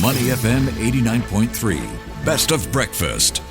Money FM 89.3. Best of breakfast.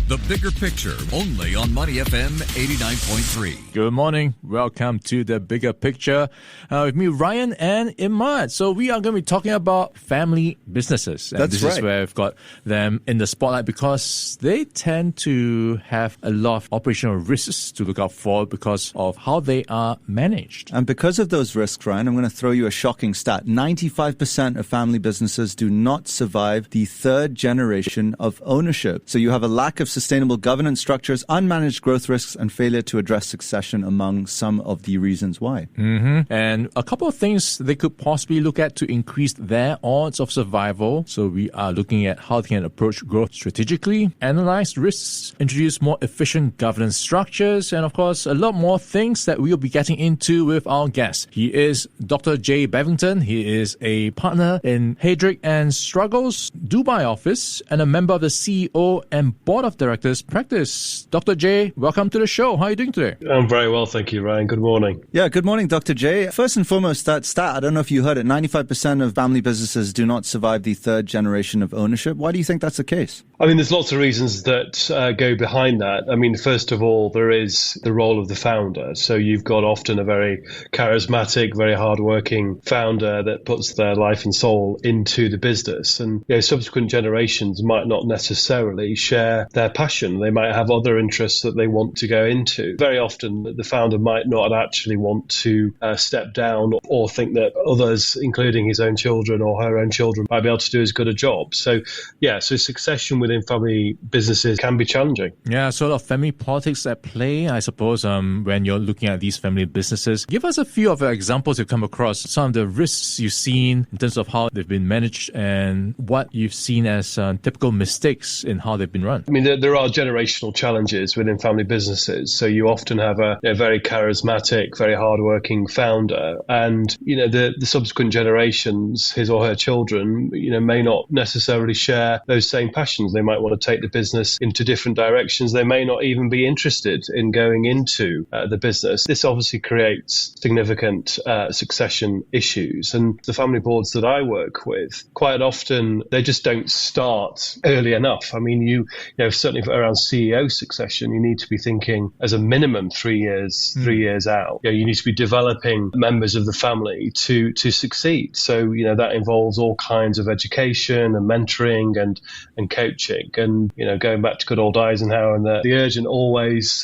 The Bigger Picture, only on Money FM 89.3. Good morning. Welcome to The Bigger Picture with me, Ryan and Emaad. So we are going to be talking about family businesses. And this is where we've got them in the spotlight because they tend to have a lot of operational risks to look out for because of how they are managed. And because of those risks, Ryan, I'm going to throw you a shocking stat. 95% of family businesses do not survive the third generation of ownership. So you have a lack of sustainable governance structures, unmanaged growth risks, and failure to address succession among some of the reasons why. And a couple of things they could possibly look at to increase their odds of survival. So we are looking at how they can approach growth strategically, analyze risks, introduce more efficient governance structures, and of course, a lot more things that we'll be getting into with our guest. He is Dr. J. Bevington. He is a partner in Heidrick Struggles Dubai office and a member of the CEO and Board of Directors practice. Dr. J, welcome to the show. How are you doing today? I'm very well, thank you, Ryan. Good morning. Yeah, good morning, Dr. J. First and foremost, that stat, I don't know if you heard it, 95% of family businesses do not survive the third generation of ownership. Why do you think that's the case? I mean, there's lots of reasons that go behind that. I mean, first of all, there is the role of the founder. So you've got often a very charismatic, very hardworking founder that puts their life and soul into the business. And subsequent generations might not necessarily share their passion. They might have other interests that they want to go into. Very often, the founder might not actually want to step down or think that others, including his own children or her own children, might be able to do as good a job. So succession within family businesses can be challenging. Yeah, sort of family politics at play, I suppose, when you're looking at these family businesses. Give us a few of the examples you've come across, some of the risks you've seen in terms of how they've been managed and what you've seen as typical mistakes in how they've been run. I mean, there are generational challenges within family businesses. So you often have a very charismatic, very hardworking founder, and the subsequent generations, his or her children, may not necessarily share those same passions. They might want to take the business into different directions. They may not even be interested in going into the business. This obviously creates significant succession issues. And the family boards that I work with, quite often, they just don't start early enough. I mean, certainly around CEO succession, you need to be thinking as a minimum 3 years out. You need to be developing members of the family to succeed. So, that involves all kinds of education and mentoring and coaching. And, going back to good old Eisenhower, and the urgent always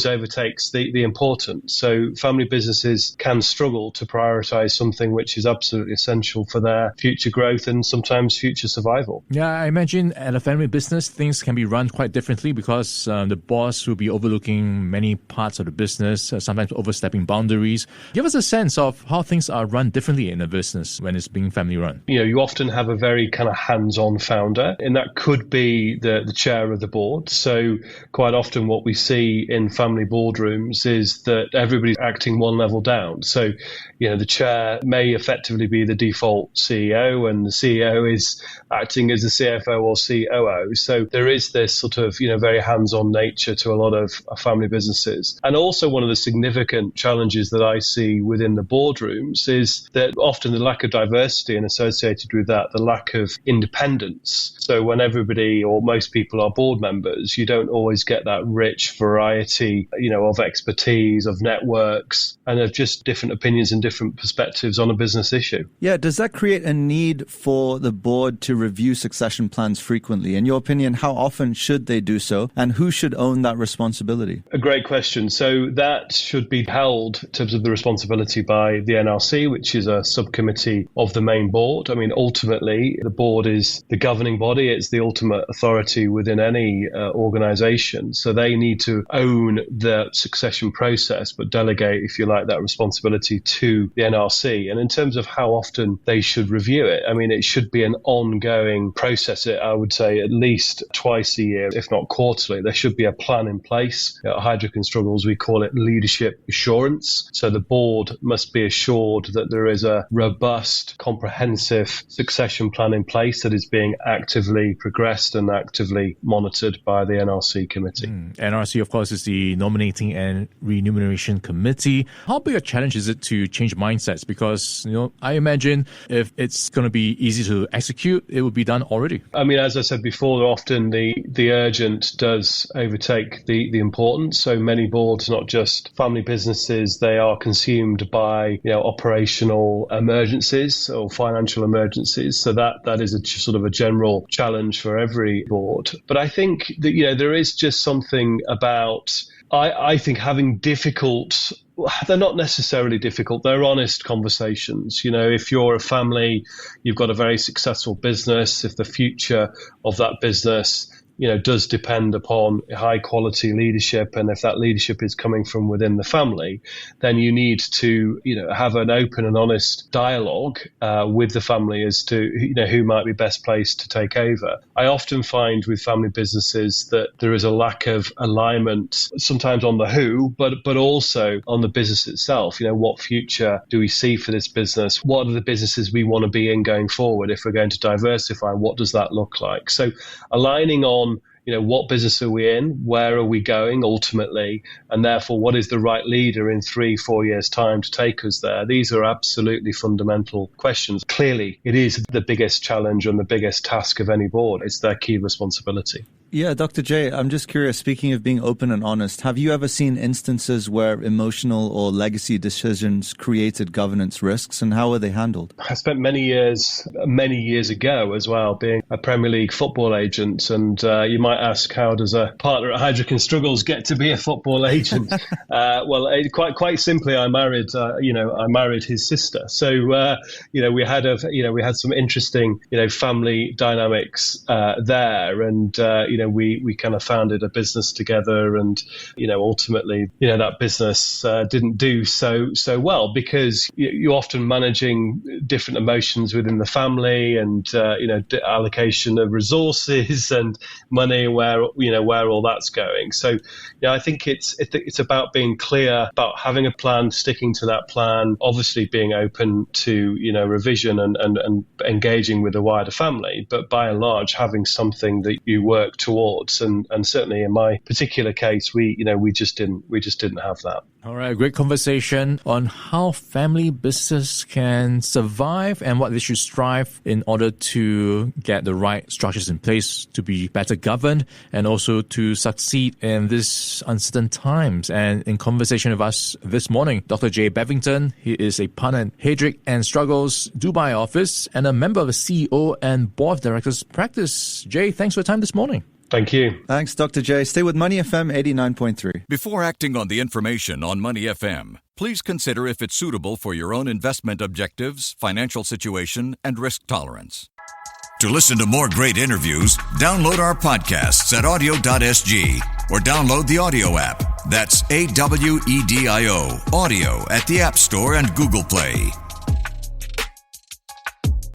overtakes the important. So family businesses can struggle to prioritize something which is absolutely essential for their future growth and sometimes future survival. Yeah, I imagine at a family business, things can be run quite differently because the boss will be overlooking many parts of the business, sometimes overstepping boundaries. Give us a sense of how things are run differently in a business when it's being family run. You often have a very kind of hands-on founder, and that could be the chair of the board. So quite often what we see in family boardrooms is that everybody's acting one level down. So, the chair may effectively be the default CEO, and the CEO is acting as the CFO or COO. So there is this sort of, very hands-on nature to a lot of family businesses. And also one of the significant challenges that I see within the boardrooms is that often the lack of diversity and associated with that, the lack of independence. So when everybody or most people are board members, you don't always get that rich variety, of expertise, of networks, and of just different opinions and different perspectives on a business issue. Yeah, does that create a need for the board to review succession plans frequently? In your opinion, how often should they do so, and who should own that responsibility? A great question. So that should be held in terms of the responsibility by the NRC, which is a subcommittee of the main board. I mean, ultimately, the board is the governing body. It's the ultimate authority within any organization. So they need to own the succession process, but delegate, if you like, that responsibility to the NRC. And in terms of how often they should review it, I mean, it should be an ongoing process. I would say at least twice a year, if not quarterly. There should be a plan in place. At Heidrick Struggles, we call it leadership assurance. So the board must be assured that there is a robust, comprehensive succession plan in place that is being actively actively progressed and actively monitored by the NRC committee. NRC, of course, is the Nominating and Remuneration Committee. How big a challenge is it to change mindsets? Because, I imagine if it's going to be easy to execute, it would be done already. I mean, as I said before, often the urgent does overtake the important. So many boards, not just family businesses, they are consumed by operational emergencies or financial emergencies. So that is a sort of a general challenge for every board. But I think that there is just something about I think having they're not necessarily difficult. They're honest conversations. If you're a family, you've got a very successful business. If the future of that business does depend upon high quality leadership, and if that leadership is coming from within the family, then you need to have an open and honest dialogue with the family as to who might be best placed to take over. I often find with family businesses that there is a lack of alignment, sometimes on the who, but also on the business itself. What future do we see for this business? What are the businesses we want to be in going forward? If we're going to diversify, what does that look like? So aligning on what business are we in? Where are we going ultimately? And therefore, what is the right leader in 3-4 years' time to take us there? These are absolutely fundamental questions. Clearly, it is the biggest challenge and the biggest task of any board. It's their key responsibility. Yeah, Dr. J, I'm just curious, speaking of being open and honest, have you ever seen instances where emotional or legacy decisions created governance risks, and how were they handled? I spent many years ago as well, being a Premier League football agent. And you might ask, how does a partner at Heidrick Struggles get to be a football agent? Quite simply, I married his sister. So, we had some interesting, family dynamics there. And, we kind of founded a business together, and ultimately that business didn't do so well, because you're often managing different emotions within the family, and allocation of resources and money, where all that's going. So I think it's about being clear, about having a plan, sticking to that plan, obviously being open to revision and engaging with the wider family, but by and large having something that you work towards. And certainly in my particular case, we just didn't have that. All right, great conversation on how family business can survive and what they should strive in order to get the right structures in place to be better governed and also to succeed in these uncertain times. And in conversation with us this morning, Dr. J. Bevington, he is a partner in Heidrick Struggles Dubai office and a member of the CEO and Board of Directors practice. Jay, thanks for your time this morning. Thank you. Thanks, Dr. J. Stay with Money FM 89.3. Before acting on the information on Money FM, please consider if it's suitable for your own investment objectives, financial situation, and risk tolerance. To listen to more great interviews, download our podcasts at audio.sg or download the audio app. That's AWEDIO, audio at the App Store and Google Play.